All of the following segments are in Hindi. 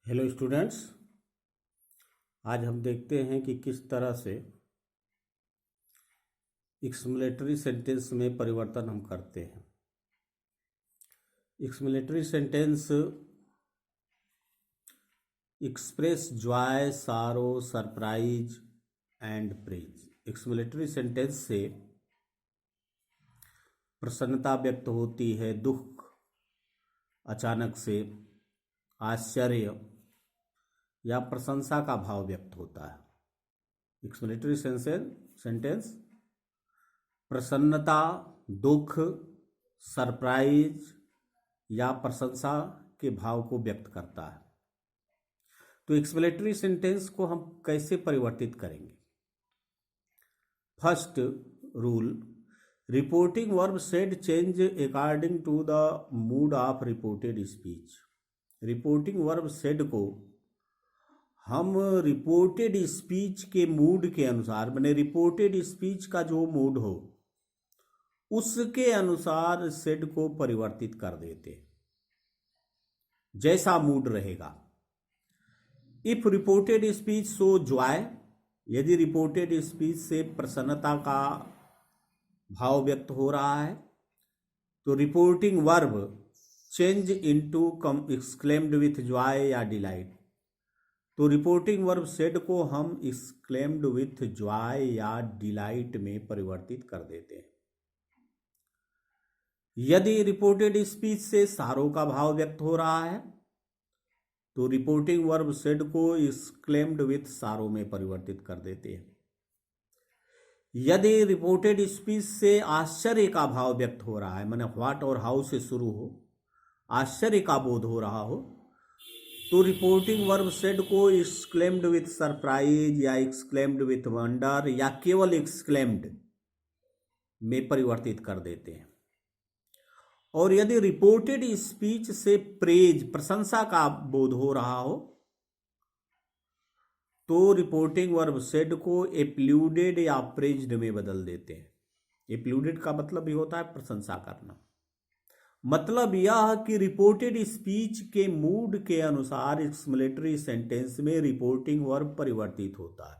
Hello students. आज हम देखते हैं कि किस तरह से एक्सक्लेमेटरी सेंटेंस में परिवर्तन हम करते हैं। एक्सक्लेमेटरी सेंटेंस एक्सप्रेस जॉय, सारो, surprise and praise. Exclamatory sentence से प्रसन्नता व्यक्त होती है, दुख, अचानक से आश्चर्य या प्रशंसा का भाव व्यक्त होता है। एक्सक्लेमेटरी सेंटेंस प्रसन्नता, दुख, सरप्राइज या प्रशंसा के भाव को व्यक्त करता है। तो एक्सक्लेमेटरी सेंटेंस को हम कैसे परिवर्तित करेंगे? First rule, reporting verb said change according to the mood of reported speech. Reporting verb said को हम रिपोर्टेड स्पीच के मूड के अनुसार, मैंने रिपोर्टेड स्पीच का जो मूड हो उसके अनुसार सेड को परिवर्तित कर देते, जैसा मूड रहेगा। If reported speech so Joy, यदि रिपोर्टेड स्पीच से प्रसन्नता का भाव व्यक्त हो रहा है तो reporting verb change into come exclaimed with Joy या डिलाइट। तो रिपोर्टिंग वर्ब सेड को हम एक्सक्लेम्ड विथ जॉय या डिलाइट में परिवर्तित कर देते हैं। यदि रिपोर्टेड स्पीच से सारो का भाव व्यक्त हो रहा है तो रिपोर्टिंग वर्ब सेड को एक्सक्लेम्ड विथ सारो में परिवर्तित कर देते हैं। यदि रिपोर्टेड स्पीच से आश्चर्य का भाव व्यक्त हो रहा है, माने व्हाट और हाउ से शुरू हो, आश्चर्य का बोध हो रहा हो, तो रिपोर्टिंग वर्ब सेड को एक्सक्लेम्ड विथ सरप्राइज या एक्सक्लेम्ड विथ वंडर या केवल एक्सक्लेम्ड में परिवर्तित कर देते हैं। और यदि रिपोर्टेड स्पीच से प्रेज, प्रशंसा का बोध हो रहा हो, तो रिपोर्टिंग वर्ब सेड को एप्लूडेड या प्रेज्ड में बदल देते हैं। एप्लूडेड का मतलब ये होता है प्रशंसा करना। मतलब यह कि रिपोर्टेड स्पीच के मूड के अनुसार एक्सक्लेमेटरी सेंटेंस में रिपोर्टिंग वर्ब परिवर्तित होता है।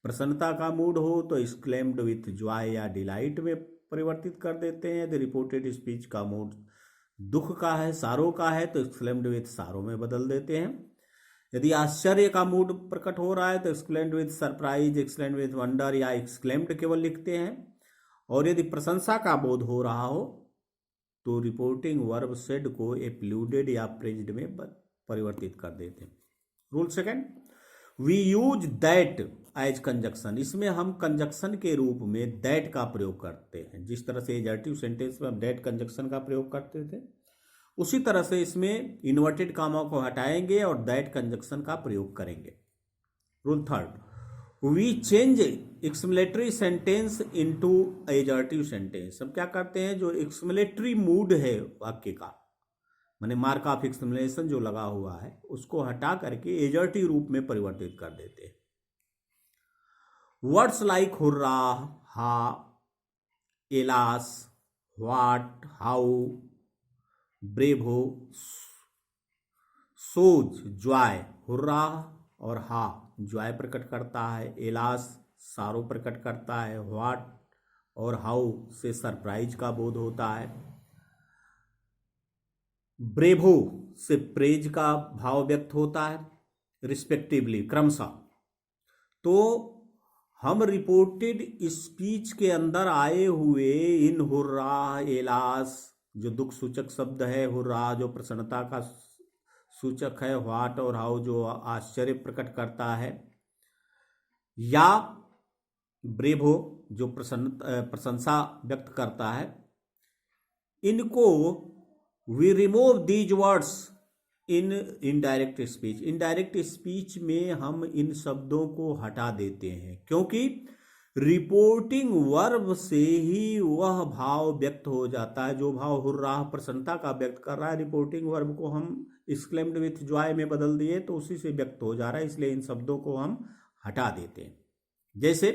प्रसन्नता का मूड हो तो एक्सक्लेम्ड विथ जॉय या डिलाइट में परिवर्तित कर देते हैं। यदि रिपोर्टेड स्पीच का मूड दुख का है, सारो का है, तो एक्सक्लेम्ड विथ सारो में बदल देते हैं। यदि आश्चर्य का मूड प्रकट हो रहा है तो exclaimed with surprise, exclaimed with wonder या एक्सक्लेम्ड केवल लिखते हैं। और यदि प्रशंसा का बोध हो रहा हो तो रिपोर्टिंग वर्ब सेड को एप्लूडेड या प्रेज्ड में परिवर्तित कर देते हैं। Rule second, we use that as conjunction. इसमें हम कंजक्शन के रूप में दैट का प्रयोग करते हैं। जिस तरह से एजर्टिव सेंटेंस में हम दैट कंजक्शन का प्रयोग करते थे, उसी तरह से इसमें इन्वर्टेड कामा को हटाएंगे और दैट कंजक्शन का प्रयोग करेंगे। Rule third, we change exclamatory sentence into assertive sentence. हम क्या करते हैं, जो एक्सक्लेमेटरी मूड है वाक्य का, माने मार्क ऑफ एक्सक्लेमेशन जो लगा हुआ है, उसको हटा करके एजर्टिव रूप में परिवर्तित कर देते हैं। Words like hurrah, ha, alas, what, how, bravo, pshaw, joy, hurrah और हा जॉय प्रकट करता है, एलास सारो प्रकट करता है, व्हाट और हाउ से सरप्राइज का बोध होता है, ब्रेवो से प्रेज का भाव व्यक्त होता है, रिस्पेक्टिवली, क्रमशः। तो हम रिपोर्टेड स्पीच के अंदर आए हुए इन हुर्रा, एलास जो दुख सूचक शब्द है, हुर्रा जो प्रसन्नता का सूचक है, व्हाट और हाउ जो आश्चर्य प्रकट करता है, या ब्रेवो जो प्रशंसा व्यक्त करता है, इनको we remove these words in indirect speech. Indirect speech में हम इन शब्दों को हटा देते हैं, क्योंकि रिपोर्टिंग वर्ब से ही वह भाव व्यक्त हो जाता है जो भाव हुर्रा प्रसन्नता का व्यक्त कर रहा है। रिपोर्टिंग वर्ब को हम एक्सक्लेम्ड विथ जॉय में बदल दिए तो उसी से व्यक्त हो जा रहा है, इसलिए इन शब्दों को हम हटा देते हैं। जैसे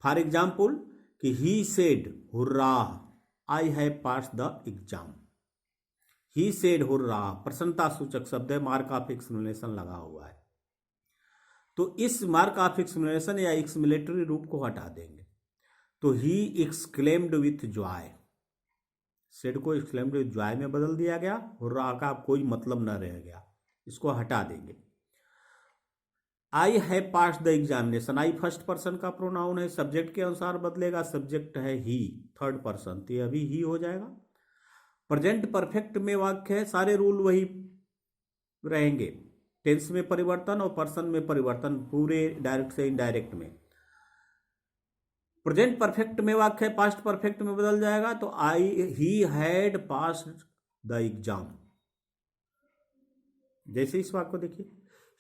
फॉर एग्जाम्पल कि he said hurrah I have pass the exam. He said hurrah प्रसन्नता सूचक शब्द है, मार्क ऑफ एक्सक्लेमेशन लगा हुआ है। तो इस मार्क ऑफ एक्सक्लेमेशन या एक्सक्लेमेटरी रूप को हटा देंगे, तो he exclaimed with Joy, said को एक्सक्लेम्ड विथ जॉय में बदल दिया गया, हुर्रा का कोई मतलब न रह गया, इसको हटा देंगे। I have pass the examination, I first person का प्रोनाउन है, सब्जेक्ट के अनुसार बदलेगा, सब्जेक्ट है ही थर्ड पर्सन, तो अभी ही हो जाएगा। प्रेजेंट परफेक्ट में वाक्य है, सारे रूल वही रहेंगे, टेंस में परिवर्तन और पर्सन में परिवर्तन, पूरे डायरेक्ट से इनडायरेक्ट में। प्रेजेंट परफेक्ट में वाक्य है, पास्ट परफेक्ट में बदल जाएगा, तो he had passed the exam. जैसे इस वाक्य को देखिए,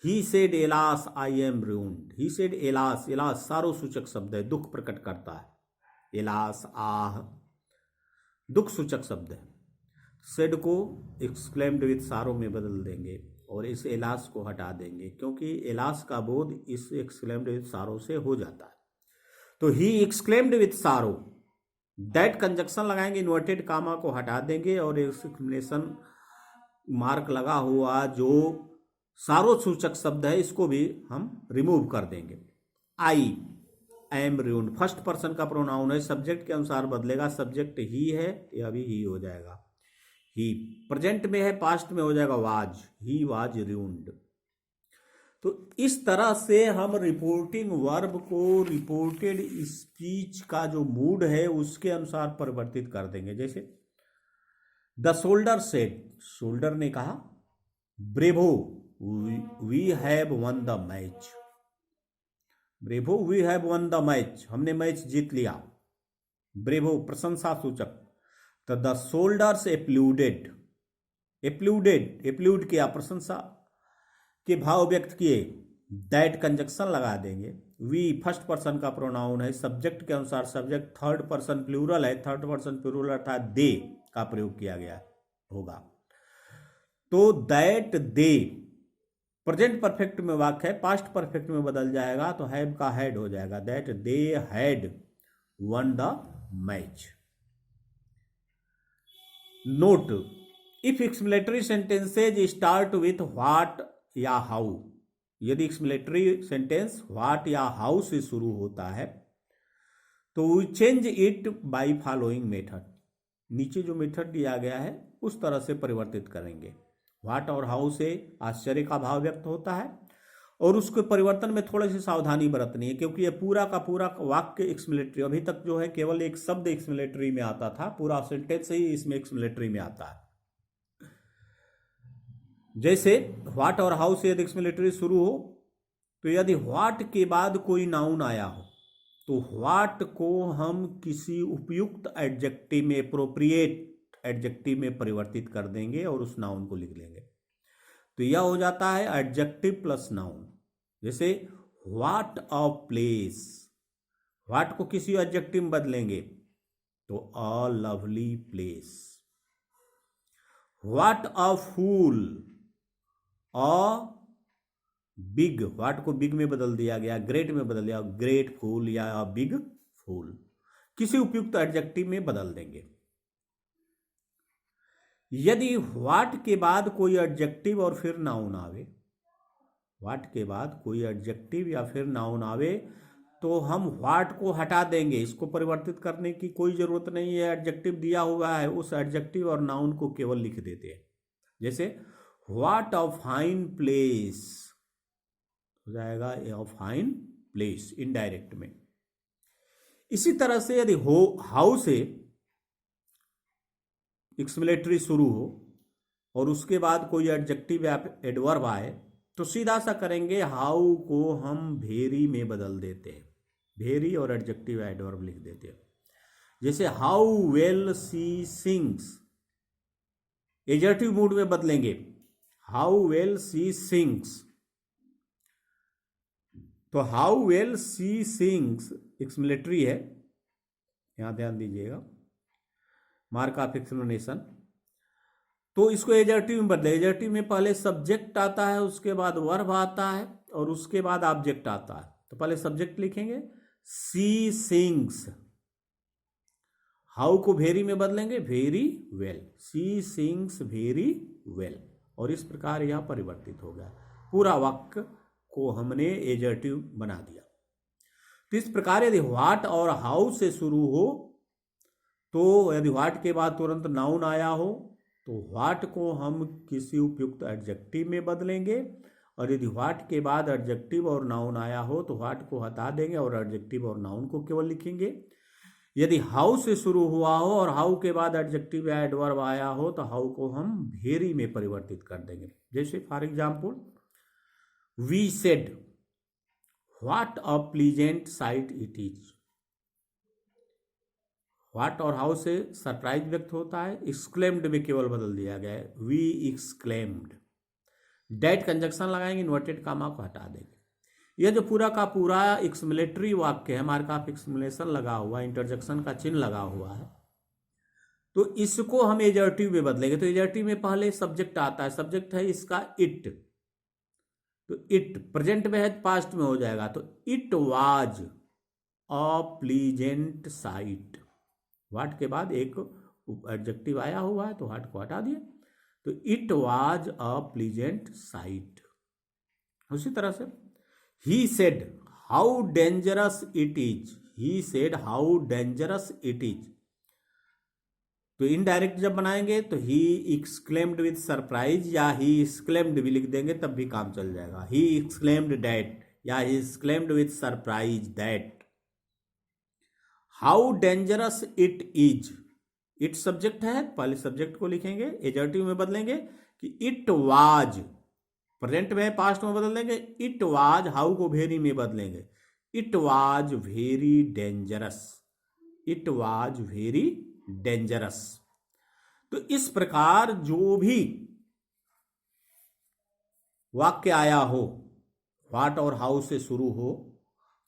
he said alas I am ruined, he said alas, alas सारो सूचक शब्द है, दुख प्रकट करता है, एलास आह दुख सूचक शब्द है। सेड को एक्सक्लेम्ड विथ सारो में बदल देंगे और इस एलास को हटा देंगे, क्योंकि एलास का बोध इस एक्सक्लेम्ड विथ सारो से हो जाता है। तो ही एक्सक्लेम्ड विथ सारो, दैट कंजक्शन लगाएंगे, इन्वर्टेड कामा को हटा देंगे और एक्सक्लेमेशन मार्क लगा हुआ जो सारो सूचक शब्द है इसको भी हम रिमूव कर देंगे। आई एम रून्ड फर्स्ट पर्सन का प्रोनाउन है, सब्जेक्ट के अनुसार बदलेगा, सब्जेक्ट ही है, यह भी ही हो जाएगा। ही प्रेजेंट में है, पास्ट में हो जाएगा वाज, ही वाज रून्ड। तो इस तरह से हम रिपोर्टिंग वर्ब को रिपोर्टेड स्पीच का जो मूड है उसके अनुसार परिवर्तित कर देंगे। जैसे द सोल्डर सेड, सोल्डर ने कहा, bravo we have won the match, bravo we have won the match, हमने मैच जीत लिया, ब्रेवो प्रशंसा सूचक। तो द सोल्डर्स एप्लूडेड, एप्लूडेड एप्लूड किया, प्रशंसा के भाव व्यक्त किए, दैट कंजक्शन लगा देंगे। वी फर्स्ट पर्सन का प्रोनाउन है, सब्जेक्ट के अनुसार सब्जेक्ट थर्ड पर्सन प्लूरल है, थर्ड पर्सन प्लूरल अर्थात दे का प्रयोग किया गया होगा। तो दैट दे प्रेजेंट परफेक्ट में वाक्य है, पास्ट परफेक्ट में बदल जाएगा तो हैव का हैड हो जाएगा, that they had won the match. Note, if exclamatory sentences start with what या हाउ, यदि एक्सक्लेमेटरी सेंटेंस व्हाट या हाउ से शुरू होता है तो we change it by following method, नीचे जो मेथड दिया गया है उस तरह से परिवर्तित करेंगे। व्हाट और हाउ से आश्चर्य का भाव व्यक्त होता है और उसके परिवर्तन में थोड़ी सी सावधानी बरतनी है, क्योंकि ये पूरा का पूरा वाक्य एक्सक्लेमेटरी, अभी तक जो है केवल एक शब्द एक्सक्लेमेटरी में आता था, पूरा सेंटेंस ही इसमें एक्सक्लेमेटरी में आता है। जैसे व्हाट और हाउ से यदि एक्सक्लेमेटरी शुरू हो, तो यदि व्हाट के बाद कोई नाउन आया हो तो व्हाट को हम किसी उपयुक्त एडजेक्टिव में, एप्रोप्रिएट एडजेक्टिव में परिवर्तित कर देंगे और उस नाउन को लिख लेंगे, तो यह हो जाता है एडजेक्टिव प्लस नाउन। जैसे व्हाट ऑफ प्लेस, व्हाट को किसी एडजेक्टिव में बदलेंगे तो a lovely place. What of fool, a big, what को बिग में बदल दिया गया, ग्रेट में बदल दिया, ग्रेट फूल या बिग फूल, किसी उपयुक्त एडजेक्टिव में बदल देंगे। यदि व्हाट के बाद कोई एडजेक्टिव और फिर नाउन आवे, व्हाट के बाद कोई एडजेक्टिव या फिर नाउन आवे तो हम व्हाट को हटा देंगे, इसको परिवर्तित करने की कोई जरूरत नहीं है, एडजेक्टिव दिया हुआ है, उस एडजेक्टिव और नाउन को केवल लिख देते हैं। जैसे व्हाट अ फाइन प्लेस हो जाएगा ए फाइन प्लेस इनडायरेक्ट में। इसी तरह से यदि हाउ से एक्सक्लेमेटरी शुरू हो और उसके बाद कोई एडजेक्टिव या एडवर्ब आए तो सीधा सा करेंगे, हाउ को हम भेरी में बदल देते हैं, भेरी और एडजेक्टिव या एडवर्ब लिख देते हैं। जैसे how well she sings, adjective mood में बदलेंगे, हाउ वेल सी सिंग्स। तो how well she sings exclamatory है, यहां ध्यान दीजिएगा, मार्क ऑफ एक्सक्लेमेशन। तो इसको एडजेक्टिव में बदले, एडजेक्टिव में पहले सब्जेक्ट आता है, उसके बाद वर्ब आता है और उसके बाद ऑब्जेक्ट आता है। तो पहले सब्जेक्ट लिखेंगे सी सिंग्स, हाउ को वेरी में बदलेंगे, very well, she sings very well, और इस प्रकार यह परिवर्तित हो गया। पूरा वाक्य को हमने एडजेक्टिव बना दिया। तो इस प्रकार यदि व्हाट और हाउ से शुरू हो, तो यदि व्हाट के बाद तुरंत नाउन आया हो तो व्हाट को हम किसी उपयुक्त एडजेक्टिव में बदलेंगे, और यदि व्हाट के बाद एडजेक्टिव और नाउन आया हो तो व्हाट को हटा देंगे और एडजेक्टिव और नाउन को केवल लिखेंगे। यदि हाउ से शुरू हुआ हो और हाउ के बाद एडजेक्टिव या एडवर्ब आया हो तो हाउ को हम वेरी में परिवर्तित कर देंगे। जैसे for example, we said what a pleasant sight it is. What और हाउ से सरप्राइज व्यक्त होता है, एक्सक्लेम्ड में केवल बदल दिया गया है, वी एक्सक्लेम्ड। डेट कंजक्शन लगाएंगे, इन्वर्टेड कामा को हटा देंगे। यह जो पूरा का पूरा एक्सक्लेमेटरी वाक्य है, हमारे का एक्सक्लेमेशन लगा हुआ है, इंटरजेक्शन का चिन्ह लगा हुआ है, तो इसको हम एडजेक्टिव में बदलेंगे। तो एडजेक्टिव में पहले सब्जेक्ट आता है, सब्जेक्ट है इसका इट, तो इट प्रेजेंट में है, पास्ट में हो जाएगा, तो it was a pleasant site. What के बाद एक एडजेक्टिव आया हुआ है तो व्हाट को हटा दिए, तो it was a pleasant site. उसी तरह से he said how dangerous it is, he said how dangerous it is. तो इनडायरेक्ट जब बनाएंगे तो ही एक्सक्लेम्ड विद सरप्राइज या ही एक्सक्लेम्ड भी लिख देंगे तब भी काम चल जाएगा। ही एक्सक्लेम्ड दैट या he exclaimed with surprise that. How dangerous it is, it subject है, पहले सब्जेक्ट को लिखेंगे, एडजेक्टिव में बदलेंगे कि इट वाज, प्रेजेंट में पास्ट में बदल देंगे, इट वाज, हाउ को वेरी में बदलेंगे, it was very dangerous, it was very dangerous. तो इस प्रकार जो भी वाक्य आया हो, व्हाट और हाउ से शुरू हो,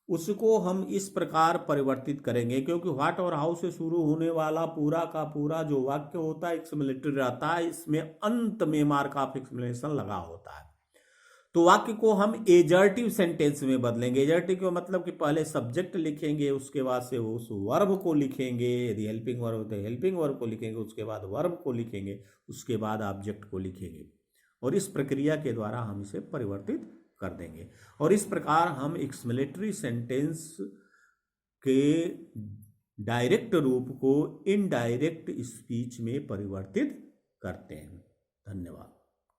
उसको हम इस प्रकार परिवर्तित करेंगे, क्योंकि व्हाट और हाउ से शुरू होने वाला पूरा का पूरा जो वाक्य होता है एक्सक्लेमेटरी रहता है, इसमें अंत में मार्क ऑफ एक्सक्लेमेशन लगा होता है। तो वाक्य को हम एडजेक्टिव सेंटेंस में बदलेंगे। एडजेक्टिव का मतलब कि पहले सब्जेक्ट लिखेंगे, उसके बाद से उस वर्ब को लिखेंगे, यदि हेल्पिंग वर्ब तो हेल्पिंग वर्ब को लिखेंगे, उसके बाद वर्ब को लिखेंगे, उसके बाद ऑब्जेक्ट को लिखेंगे, और इस प्रक्रिया के द्वारा हम इसे परिवर्तित कर देंगे। और इस प्रकार हम एक्सक्लेमेटरी सेंटेंस के डायरेक्ट रूप को इनडायरेक्ट स्पीच में परिवर्तित करते हैं। धन्यवाद।